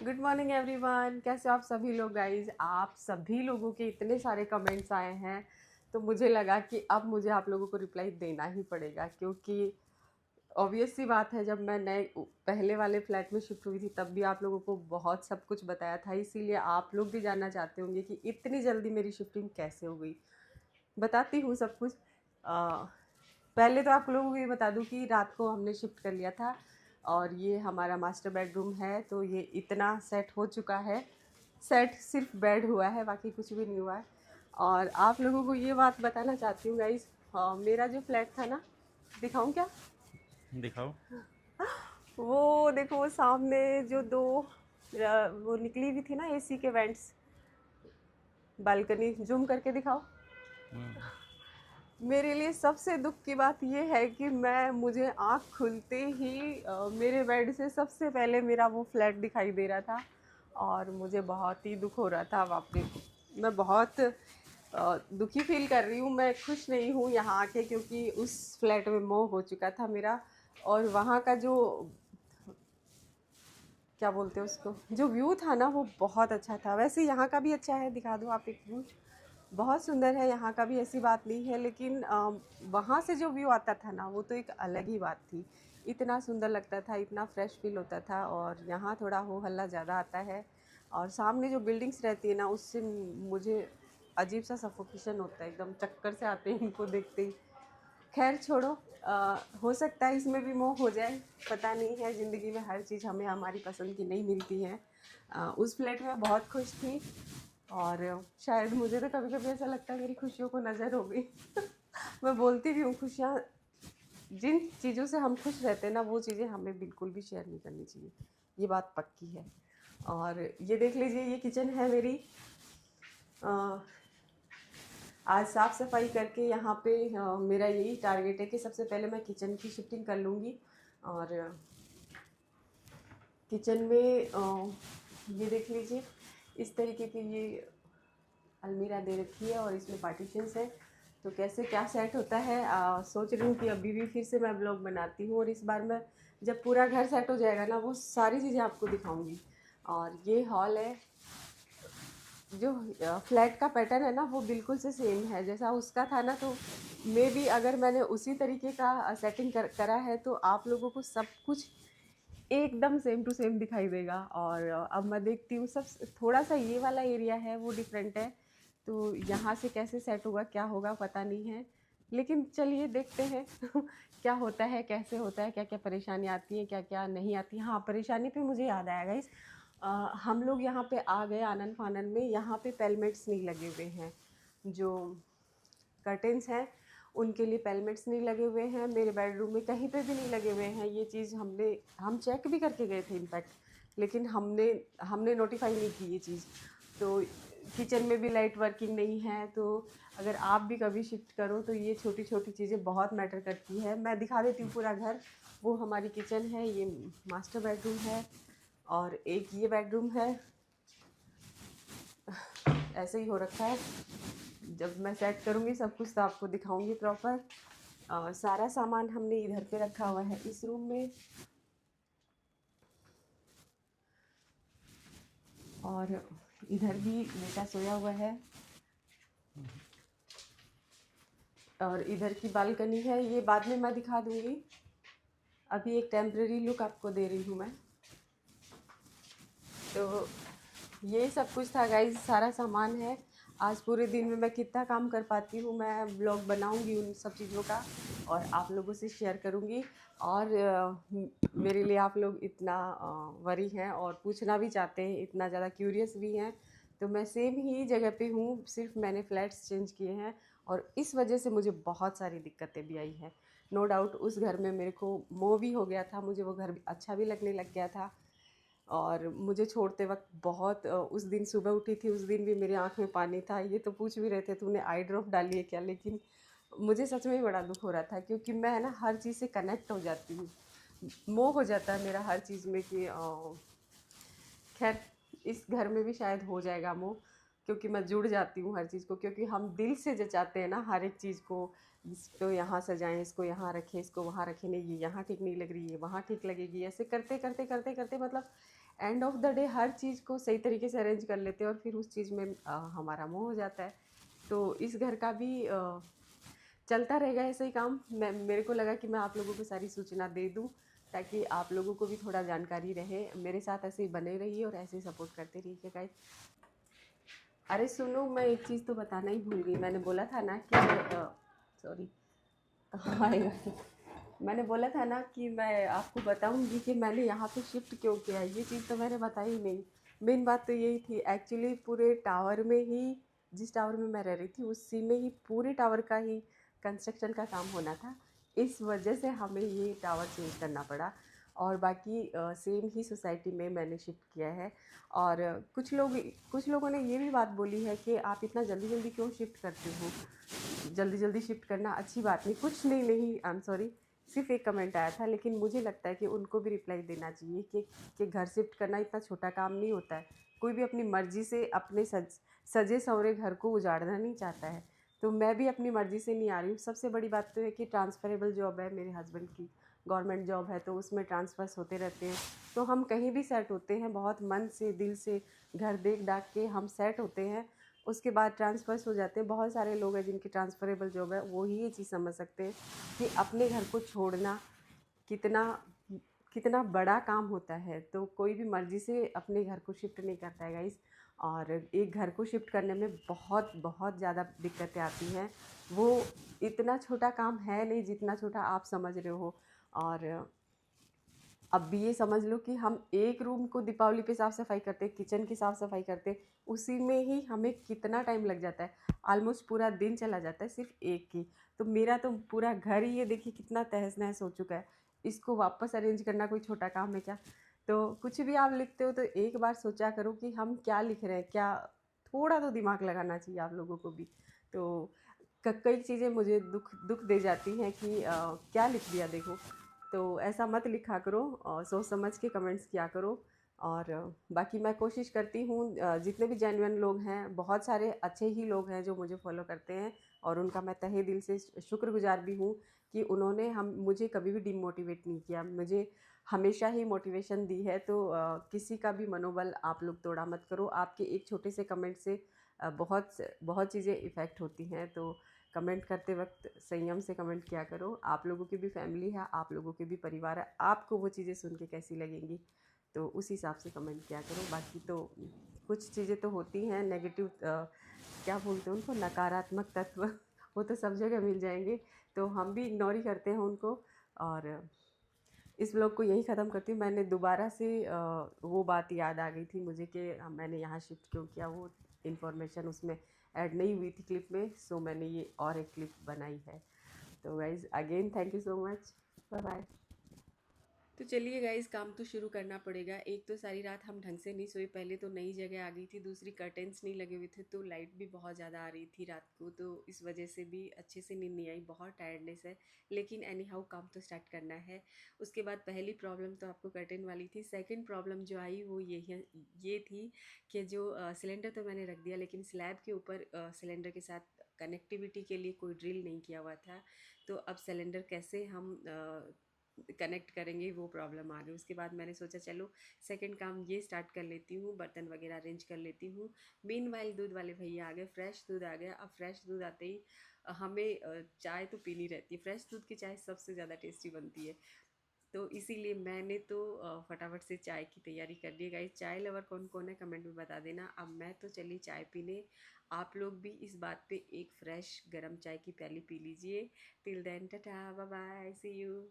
Good morning everyone. कैसे हो आप सभी लोग गाइज। आप सभी लोगों के इतने सारे कमेंट्स आए हैं तो मुझे लगा कि अब मुझे आप लोगों को रिप्लाई देना ही पड़ेगा, क्योंकि ऑब्वियस सी बात है, जब मैं नए पहले वाले फ्लैट में शिफ्ट हुई थी तब भी आप लोगों को बहुत सब कुछ बताया था। इसीलिए आप लोग भी जानना चाहते होंगे कि इतनी जल्दी मेरी शिफ्टिंग कैसे हो गई। बताती हूँ सब कुछ। पहले तो आप लोगों को ये बता दूँ कि रात को हमने शिफ्ट कर लिया था और ये हमारा मास्टर बेडरूम है। तो ये इतना सेट हो चुका है, सेट सिर्फ बेड हुआ है, बाकी कुछ भी नहीं हुआ है। और आप लोगों को ये बात बताना चाहती हूँ गाइस, मेरा जो फ्लैट था ना, दिखाऊं क्या? दिखाओ। वो देखो, वो सामने जो दो वो निकली हुई थी ना एसी के वेंट्स, बालकनी, जूम करके दिखाओ। हम्म। मेरे लिए सबसे दुख की बात ये है कि मुझे आँख खुलते ही मेरे बेड से सबसे पहले मेरा वो फ्लैट दिखाई दे रहा था और मुझे बहुत ही दुख हो रहा था। बाप रे, मैं बहुत दुखी फील कर रही हूँ। मैं खुश नहीं हूँ यहाँ आके, क्योंकि उस फ्लैट में मोह हो चुका था मेरा। और वहाँ का जो, क्या बोलते हैं उसको, जो व्यू था ना, वो बहुत अच्छा था। वैसे यहाँ का भी अच्छा है, दिखा दो आप एक व्यू। बहुत सुंदर है यहाँ का भी, ऐसी बात नहीं है, लेकिन वहाँ से जो व्यू आता था ना, वो तो एक अलग ही बात थी। इतना सुंदर लगता था, इतना फ्रेश फील होता था। और यहाँ थोड़ा हो हल्ला ज़्यादा आता है और सामने जो बिल्डिंग्स रहती है ना, उससे मुझे अजीब सा सफोकेशन होता है, एकदम चक्कर से आते हैं इनको देखते ही। खैर छोड़ो। हो सकता है इसमें भी मोह हो जाए, पता नहीं है। ज़िंदगी में हर चीज़ हमें हमारी पसंद की नहीं मिलती है। उस फ्लैट में बहुत खुश थी और शायद मुझे तो कभी कभी ऐसा लगता है मेरी खुशियों को नज़र हो गई। मैं बोलती भी हूँ, खुशियाँ, जिन चीज़ों से हम खुश रहते हैं ना, वो चीज़ें हमें बिल्कुल भी शेयर नहीं करनी चाहिए। ये बात पक्की है। और ये देख लीजिए, ये किचन है मेरी। आज साफ़ सफाई करके यहाँ पे मेरा यही टारगेट है कि सबसे पहले मैं किचन की शिफ्टिंग कर लूँगी। और किचन में ये देख लीजिए, इस तरीके की ये अलमीरा दे रखी है और इसमें पार्टीशंस है। तो कैसे क्या सेट होता है, सोच रही हूँ कि अभी भी फिर से मैं ब्लॉग बनाती हूँ, और इस बार मैं जब पूरा घर सेट हो जाएगा ना, वो सारी चीज़ें आपको दिखाऊंगी। और ये हॉल है। जो फ्लैट का पैटर्न है ना, वो बिल्कुल से सेम है जैसा उसका था ना। तो मे बी अगर मैंने उसी तरीके का सेटिंग करा है तो आप लोगों को सब कुछ एकदम सेम टू सेम दिखाई देगा। और अब मैं देखती हूँ, सब थोड़ा सा ये वाला एरिया है वो डिफरेंट है। तो यहाँ से कैसे सेट होगा, क्या होगा, पता नहीं है। लेकिन चलिए देखते हैं क्या होता है, कैसे होता है, क्या क्या परेशानी आती है, क्या क्या नहीं आती। हाँ, परेशानी पे मुझे याद आया गाइस। हम लोग यहाँ पे आ गए आनन फानन में, यहाँ पे पेलमेट्स नहीं लगे हुए हैं। जो कर्टेंस हैं उनके लिए पेलमेट्स नहीं लगे हुए हैं। मेरे बेडरूम में कहीं पे भी नहीं लगे हुए हैं। ये चीज़ हम चेक भी करके गए थे इनफैक्ट, लेकिन हमने हमने नोटिफाई नहीं की ये चीज़। तो किचन में भी लाइट वर्किंग नहीं है। तो अगर आप भी कभी शिफ्ट करो तो ये छोटी छोटी चीज़ें बहुत मैटर करती है। मैं दिखा देती हूँ पूरा घर। वो हमारी किचन है, ये मास्टर बेडरूम है और एक ये बेडरूम है। ऐसे ही हो रखा है। जब मैं सेट करूँगी सब कुछ तो आपको दिखाऊंगी प्रॉपर। सारा सामान हमने इधर पे रखा हुआ है इस रूम में। और इधर भी बेटा सोया हुआ है। और इधर की बालकनी है, ये बाद में मैं दिखा दूंगी। अभी एक टेम्प्रेरी लुक आपको दे रही हूँ मैं। तो ये सब कुछ था गाइज, सारा सामान है। आज पूरे दिन में मैं कितना काम कर पाती हूँ, मैं ब्लॉग बनाऊंगी उन सब चीज़ों का और आप लोगों से शेयर करूँगी। और मेरे लिए आप लोग इतना वरी हैं और पूछना भी चाहते हैं, इतना ज़्यादा क्यूरियस भी हैं। तो मैं सेम ही जगह पे हूँ, सिर्फ मैंने फ्लैट्स चेंज किए हैं और इस वजह से मुझे बहुत सारी दिक्कतें भी आई हैं। नो डाउट उस घर में मेरे को मोह भी हो गया था, मुझे वो घर अच्छा भी लगने लग गया था। और मुझे छोड़ते वक्त बहुत उस दिन सुबह उठी थी, उस दिन भी मेरी आँख में पानी था। ये तो पूछ भी रहे थे तूने आई ड्रॉप डाली है क्या, लेकिन मुझे सच में ही बड़ा दुख हो रहा था, क्योंकि मैं ना हर चीज़ से कनेक्ट हो जाती हूँ। मोह हो जाता है मेरा हर चीज़ में कि खैर इस घर में भी शायद हो जाएगा मोह। क्योंकि मैं जुड़ जाती हूँ हर चीज़ को, क्योंकि हम दिल से जचाते हैं ना हर एक चीज़ को। तो यहाँ सजाएं, इसको यहाँ रखें, इसको वहाँ रखें, नहीं ये यहाँ ठीक नहीं लग रही है, वहाँ ठीक लगेगी, ऐसे करते करते करते करते मतलब एंड ऑफ द डे हर चीज़ को सही तरीके से अरेंज कर लेते हैं और फिर उस चीज़ में हमारा मोह हो जाता है। तो इस घर का भी चलता रहेगा ऐसे ही काम। मैं मेरे को लगा कि मैं आप लोगों को सारी सूचना दे दूं, ताकि आप लोगों को भी थोड़ा जानकारी रहे। मेरे साथ ऐसे ही बने रहिए और ऐसे ही सपोर्ट करते रहिए गाइस। अरे सुनो, मैं एक चीज़ तो बताना ही भूल गई। मैंने बोला था ना कि सॉरी आएगा। मैंने बोला था ना कि मैं आपको बताऊंगी कि मैंने यहाँ पे शिफ्ट क्यों किया, ये चीज़ तो मैंने बताई नहीं। मेन बात तो यही थी एक्चुअली, पूरे टावर में ही, जिस टावर में मैं रह रही थी उसी में ही पूरे टावर का ही कंस्ट्रक्शन का काम होना था। इस वजह से हमें ये टावर चेंज करना पड़ा। और बाकी सेम ही सोसाइटी में मैंने शिफ्ट किया है। और कुछ लोगों ने ये भी बात बोली है कि आप इतना जल्दी जल्दी क्यों शिफ्ट करते हो, जल्दी जल्दी शिफ्ट करना अच्छी बात नहीं, कुछ नहीं, नहीं आई एम सॉरी, सिर्फ एक कमेंट आया था। लेकिन मुझे लगता है कि उनको भी रिप्लाई देना चाहिए कि घर शिफ्ट करना इतना छोटा काम नहीं होता है। कोई भी अपनी मर्ज़ी से अपने सजे संवरे घर को उजाड़ना नहीं चाहता है। तो मैं भी अपनी मर्ज़ी से नहीं आ रही हूँ। सबसे बड़ी बात तो है कि ट्रांसफ़रेबल जॉब है मेरे हस्बैंड की, गवर्नमेंट जॉब है, तो उसमें ट्रांसफ़र्स होते रहते हैं। तो हम कहीं भी सेट होते हैं, बहुत मन से दिल से घर देख डाक के हम सेट होते हैं। उसके बाद ट्रांसफ़र्स हो जाते हैं। बहुत सारे लोग हैं जिनकी ट्रांसफ़रेबल जॉब है, वो ही ये चीज़ समझ सकते हैं कि अपने घर को छोड़ना कितना कितना बड़ा काम होता है। तो कोई भी मर्ज़ी से अपने घर को शिफ्ट नहीं करता है गाइस। और एक घर को शिफ्ट करने में बहुत बहुत ज़्यादा दिक्कतें आती हैं। वो इतना छोटा काम है नहीं जितना छोटा आप समझ रहे हो। और अब भी ये समझ लो कि हम एक रूम को दीपावली पे साफ़ सफाई करते, किचन की साफ़ सफाई करते, उसी में ही हमें कितना टाइम लग जाता है। ऑलमोस्ट पूरा दिन चला जाता है सिर्फ एक की। तो मेरा तो पूरा घर ही ये देखिए कितना तहस नहस हो चुका है। इसको वापस अरेंज करना कोई छोटा काम है क्या? तो कुछ भी आप लिखते हो तो एक बार सोचा करो कि हम क्या लिख रहे हैं, क्या थोड़ा तो दिमाग लगाना चाहिए आप लोगों को भी। तो कई चीज़ें मुझे दुख दुख दे जाती हैं कि क्या लिख दिया देखो। तो ऐसा मत लिखा करो और सोच समझ के कमेंट्स किया करो। और बाकी मैं कोशिश करती हूँ, जितने भी जेन्युइन लोग हैं, बहुत सारे अच्छे ही लोग हैं जो मुझे फॉलो करते हैं, और उनका मैं तहे दिल से शुक्रगुजार भी हूँ कि उन्होंने हम मुझे कभी भी डिमोटिवेट नहीं किया, मुझे हमेशा ही मोटिवेशन दी है। तो किसी का भी मनोबल आप लोग तोड़ा मत करो। आपके एक छोटे से कमेंट से बहुत बहुत चीज़ें इफ़ेक्ट होती हैं। तो कमेंट करते वक्त संयम से कमेंट किया करो। आप लोगों की भी फैमिली है, आप लोगों के भी परिवार है, आपको वो चीज़ें सुन के कैसी लगेंगी, तो उस हिसाब से कमेंट किया करो। बाकी तो कुछ चीज़ें तो होती हैं नेगेटिव, क्या बोलते हैं उनको, नकारात्मक तत्व वो तो सब जगह मिल जाएंगे, तो हम भी इग्नोर ही करते हैं उनको। और इस व्लॉग को यहीं ख़त्म करती हूँ। मैंने दोबारा से वो बात याद आ गई थी मुझे कि मैंने यहाँ शिफ्ट क्यों किया, वो इन्फॉर्मेशन उसमें ऐड नहीं हुई थी क्लिप में, सो मैंने ये और एक क्लिप बनाई है। तो guys again thank you so much, bye bye. तो चलिए गाइज, काम तो शुरू करना पड़ेगा। एक तो सारी रात हम ढंग से नहीं सोए, पहले तो नई जगह आ गई थी, दूसरी कर्टेंस नहीं लगे हुए थे, तो लाइट भी बहुत ज़्यादा आ रही थी रात को, तो इस वजह से भी अच्छे से नींद नहीं आई, बहुत टायर्डनेस है। लेकिन एनी हाउ काम तो स्टार्ट करना है। उसके बाद पहली प्रॉब्लम तो आपको कर्टेन वाली थी। सेकेंड प्रॉब्लम जो आई वो ये थी कि जो सिलेंडर तो मैंने रख दिया, लेकिन स्लैब के ऊपर सिलेंडर के साथ कनेक्टिविटी के लिए कोई ड्रिल नहीं किया हुआ था। तो अब सिलेंडर कैसे हम कनेक्ट करेंगे, वो प्रॉब्लम आ गई। उसके बाद मैंने सोचा चलो सेकंड काम ये स्टार्ट कर लेती हूँ, बर्तन वगैरह अरेंज कर लेती हूँ। मीनवाइल दूध वाले भैया आ गए, फ्रेश दूध आ गया। अब फ्रेश दूध आते ही हमें चाय तो पीनी रहती है, फ्रेश दूध की चाय सबसे ज़्यादा टेस्टी बनती है। तो इसीलिए मैंने तो फटाफट से चाय की तैयारी कर ली। गाइस, चाय लवर कौन कौन है कमेंट में बता देना। अब मैं तो चली चाय पीने, आप लोग भी इस बात पे एक फ्रेश गरम चाय की प्याली पी लीजिए। Till then tata, bye bye, see you.